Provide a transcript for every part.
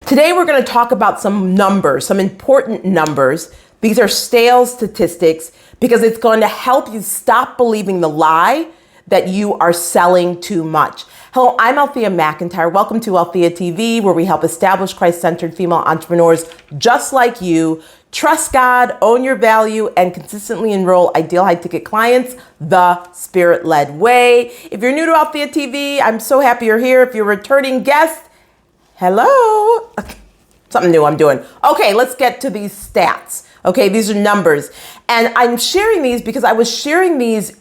Today we're going to talk about some numbers, some important numbers. These are sales statistics because it's going to help you stop believing the lie that you are selling too much. Hello, I'm Althea McIntyre. Welcome to Althea TV, where we help establish Christ-centered female entrepreneurs just like you trust God, own your value, and consistently enroll ideal high-ticket clients the Spirit-led way. If you're new to Althea TV, I'm so happy you're here. If you're a returning guest, hello. Okay. Something new I'm doing. Okay, let's get to these stats. Okay, these are numbers. And I'm sharing these because I was sharing these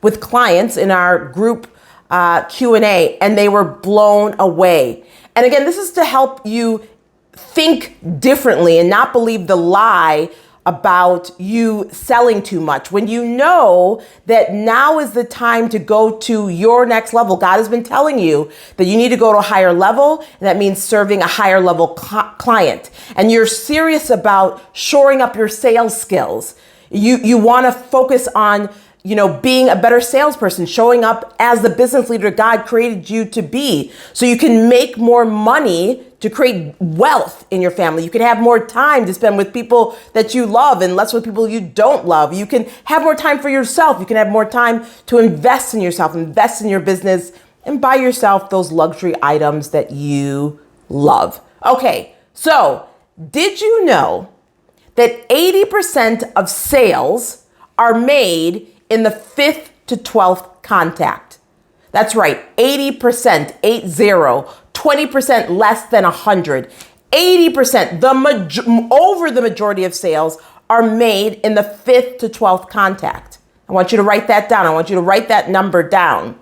with clients in our group Q&A, and they were blown away. And again, this is to help you think differently and not believe the lie about you selling too much. When you know that now is the time to go to your next level. God has been telling you that you need to go to a higher level, and that means serving a higher level client. And you're serious about shoring up your sales skills. You want to focus on being a better salesperson, showing up as the business leader God created you to be, so you can make more money to create wealth in your family. You can have more time to spend with people that you love and less with people you don't love. You can have more time for yourself. You can have more time to invest in yourself, invest in your business, and buy yourself those luxury items that you love. Okay, so did you know that 80% of sales are made in the 5th to 12th contact? That's right, 80%, 20% less than 100. 80%, over the majority of sales are made in the 5th to 12th contact. I want you to write that down. I want you to write that number down.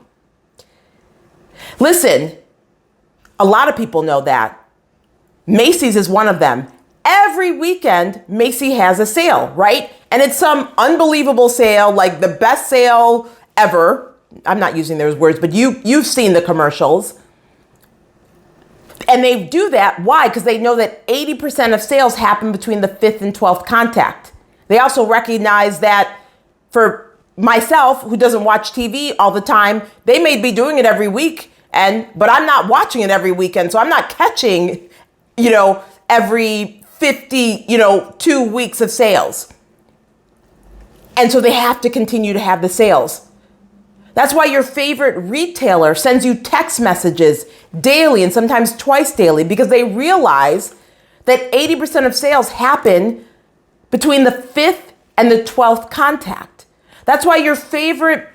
Listen, a lot of people know that. Macy's is one of them. Every weekend, Macy has a sale, right? And it's some unbelievable sale, like the best sale ever. I'm not using those words, but you've seen the commercials. And they do that. Why? Because they know that 80% of sales happen between the 5th and 12th contact. They also recognize that for myself, who doesn't watch TV all the time, they may be doing it every week, but I'm not watching it every weekend. So I'm not catching, every 2 weeks of sales. And so they have to continue to have the sales. That's why your favorite retailer sends you text messages daily and sometimes twice daily, because they realize that 80% of sales happen between the 5th and the 12th contact. That's why your favorite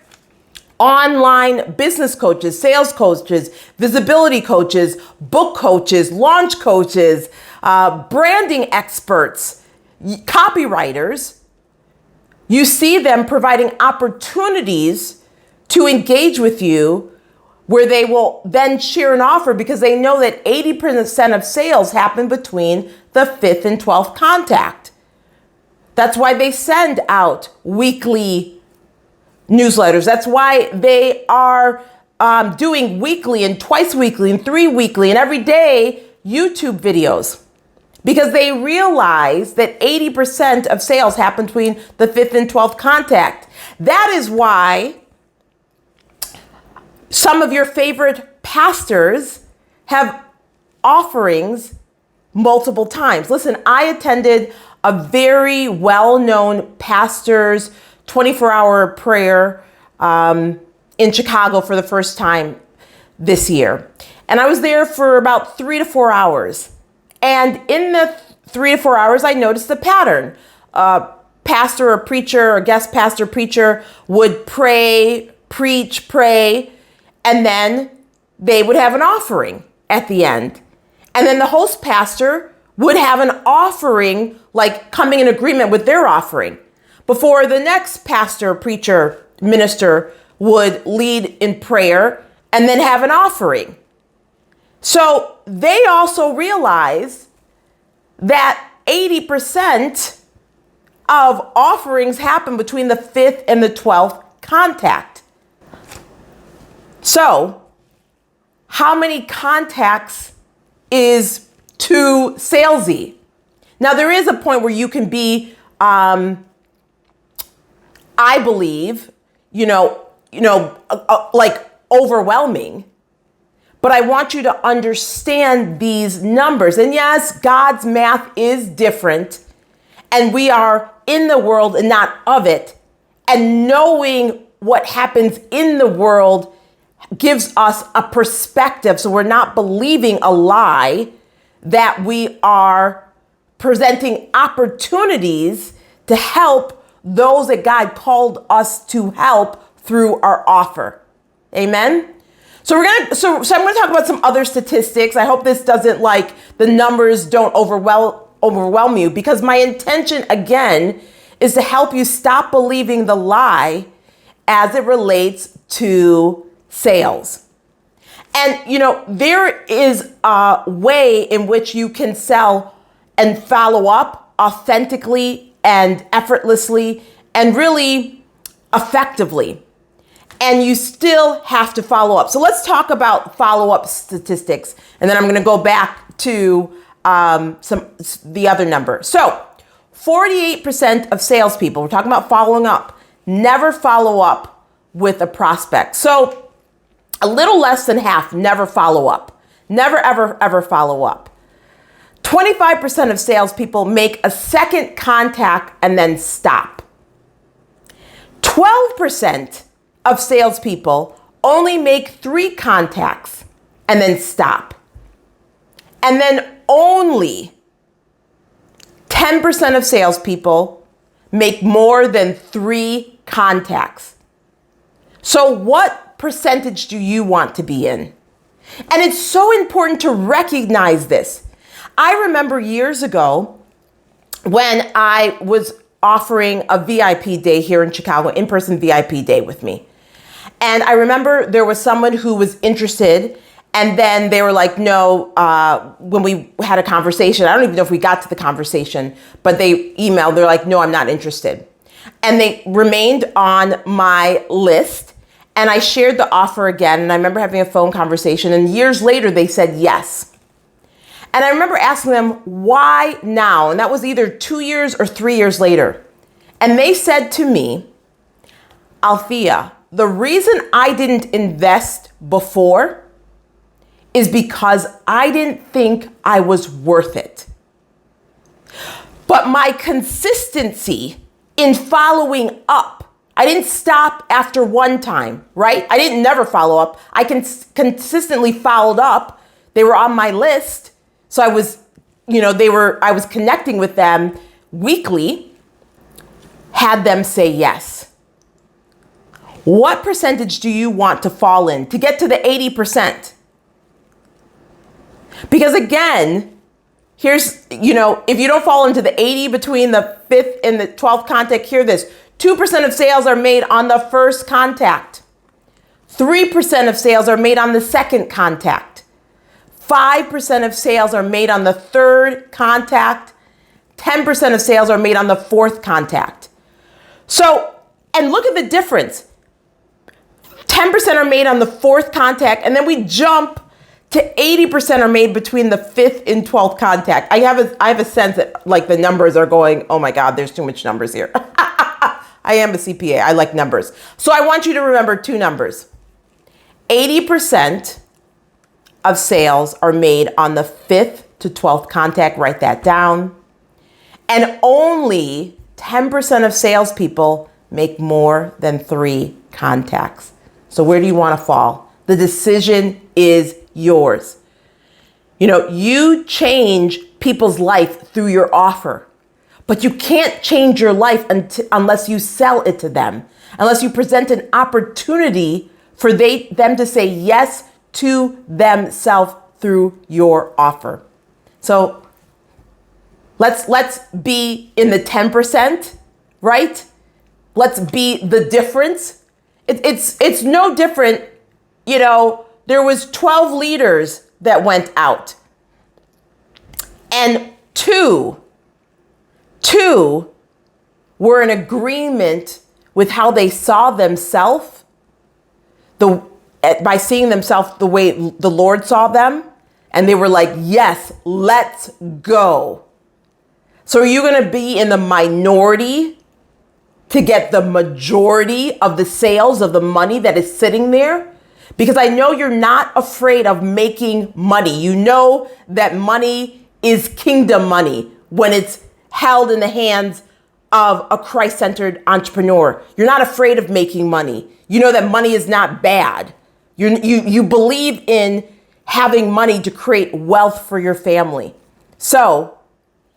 online business coaches, sales coaches, visibility coaches, book coaches, launch coaches, branding experts, copywriters, you see them providing opportunities to engage with you where they will then share an offer, because they know that 80% of sales happen between the 5th and 12th contact. That's why they send out weekly newsletters. That's why they are doing weekly and twice weekly and 3 weekly and every day YouTube videos, because they realize that 80% of sales happen between the 5th and 12th contact. That is why some of your favorite pastors have offerings multiple times. Listen, I attended a very well-known pastor's 24-hour prayer in Chicago for the first time this year. And I was there for about 3 to 4 hours. And in the 3 to 4 hours, I noticed a pattern. Pastor or preacher or guest pastor preacher would pray, preach, pray, and then they would have an offering at the end. And then the host pastor would have an offering, like coming in agreement with their offering, before the next pastor, preacher, minister would lead in prayer and then have an offering. So they also realize that 80% of offerings happen between the 5th and the 12th contact. So how many contacts is too salesy? Now, there is a point where you can be, I believe, like overwhelming. but I want you to understand these numbers. And yes, God's math is different, and we are in the world and not of it. And knowing what happens in the world gives us a perspective, so we're not believing a lie, that we are presenting opportunities to help those that God called us to help through our offer. Amen. So I'm going to talk about some other statistics. I hope this doesn't, the numbers don't overwhelm you, because my intention again is to help you stop believing the lie as it relates to sales. And there is a way in which you can sell and follow up authentically and effortlessly and really effectively. And you still have to follow up. So let's talk about follow-up statistics. And then I'm going to go back to the other number. So 48% of salespeople, we're talking about following up, never follow up with a prospect. So a little less than half never follow up. Never, ever, ever follow up. 25% of salespeople make a second contact and then stop. 12% of salespeople only make 3 contacts and then stop. And then only 10% of salespeople make more than 3 contacts. So what percentage do you want to be in? And it's so important to recognize this. I remember years ago when I was offering a VIP day here in Chicago, in-person VIP day with me. And I remember there was someone who was interested, and then they were like, no, when we had a conversation, I don't even know if we got to the conversation, but they emailed, they're like, no, I'm not interested. And they remained on my list, and I shared the offer again, and I remember having a phone conversation, and years later they said yes. And I remember asking them, why now? And that was either 2 years or 3 years later. And they said to me, Althea, the reason I didn't invest before is because I didn't think I was worth it. But my consistency in following up, I didn't stop after one time, right? I didn't never follow up. I consistently followed up. They were on my list. So I was, I was connecting with them weekly, had them say yes. What percentage do you want to fall in to get to the 80%? Because again, here's, if you don't fall into the 80 between the 5th and the 12th contact, hear this. 2% of sales are made on the first contact. 3% of sales are made on the second contact. 5% of sales are made on the third contact. 10% of sales are made on the fourth contact. So, and look at the difference. 10% are made on the fourth contact, and then we jump to 80% are made between the 5th and 12th contact. I have a sense that the numbers are going, oh my God, there's too much numbers here. I am a CPA. I like numbers. So I want you to remember 2 numbers. 80% of sales are made on the 5th to 12th contact. Write that down. And only 10% of salespeople make more than 3 contacts. So where do you want to fall? The decision is yours. You change people's life through your offer, but you can't change your life unless you sell it to them, unless you present an opportunity for them to say yes to themselves through your offer. So let's be in the 10%, right? Let's be the difference. It's no different. There was 12 leaders that went out, and two were in agreement with how they saw themselves, by seeing themselves the way the Lord saw them, and they were like, yes, let's go. So are you going to be in the minority to get the majority of the sales of the money that is sitting there? because I know you're not afraid of making money. You know that money is kingdom money when it's held in the hands of a Christ-centered entrepreneur. You're not afraid of making money. You know that money is not bad. You believe in having money to create wealth for your family. So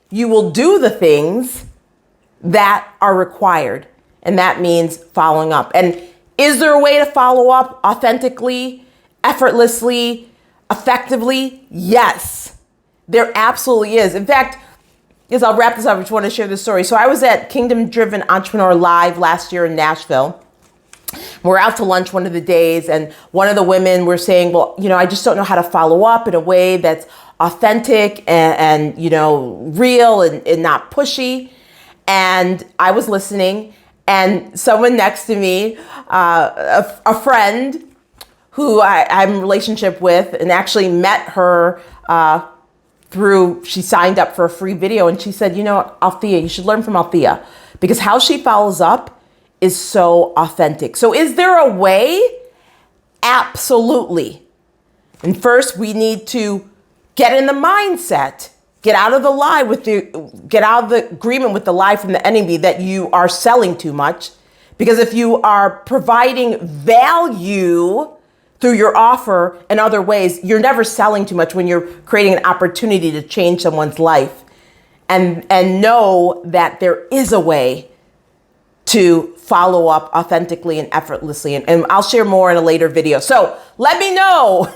you will do the things that are required. And that means following up. And is there a way to follow up authentically, effortlessly, effectively? Yes, there absolutely is. In fact, as I'll wrap this up, I just want to share this story. So I was at Kingdom Driven Entrepreneur Live last year in Nashville. We're out to lunch one of the days, and one of the women were saying, well, I just don't know how to follow up in a way that's authentic and real and not pushy. And I was listening, and someone next to me, a friend who I'm in a relationship with, and actually met her she signed up for a free video, and she said, Althea, you should learn from Althea, because how she follows up is so authentic. So is there a way? Absolutely. And first we need to get in the mindset, get out of the agreement with the lie from the enemy that you are selling too much. Because if you are providing value through your offer in other ways, you're never selling too much when you're creating an opportunity to change someone's life. And know that there is a way to follow up authentically and effortlessly. And I'll share more in a later video. So let me know,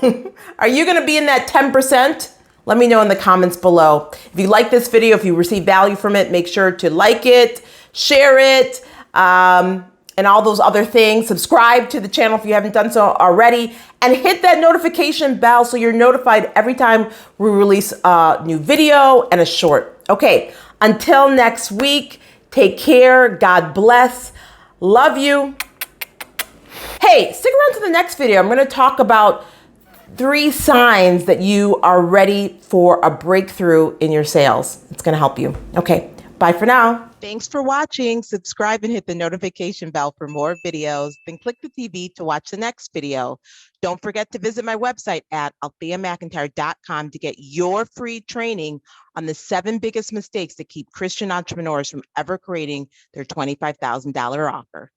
are you going to be in that 10%? Let me know in the comments below. If you like this video, if you receive value from it, make sure to like it, share it, and all those other things. Subscribe to the channel if you haven't done so already, and hit that notification bell so you're notified every time we release a new video and a short. Okay, until next week, take care. God bless. Love you. Hey, stick around to the next video. I'm going to talk about 3 signs that you are ready for a breakthrough in your sales. It's going to help you. Okay, bye for now. Thanks for watching. Subscribe and hit the notification bell for more videos. Then click the TV to watch the next video. Don't forget to visit my website at altheamcintyre.com to get your free training on the 7 biggest mistakes that keep Christian entrepreneurs from ever creating their $25,000 offer.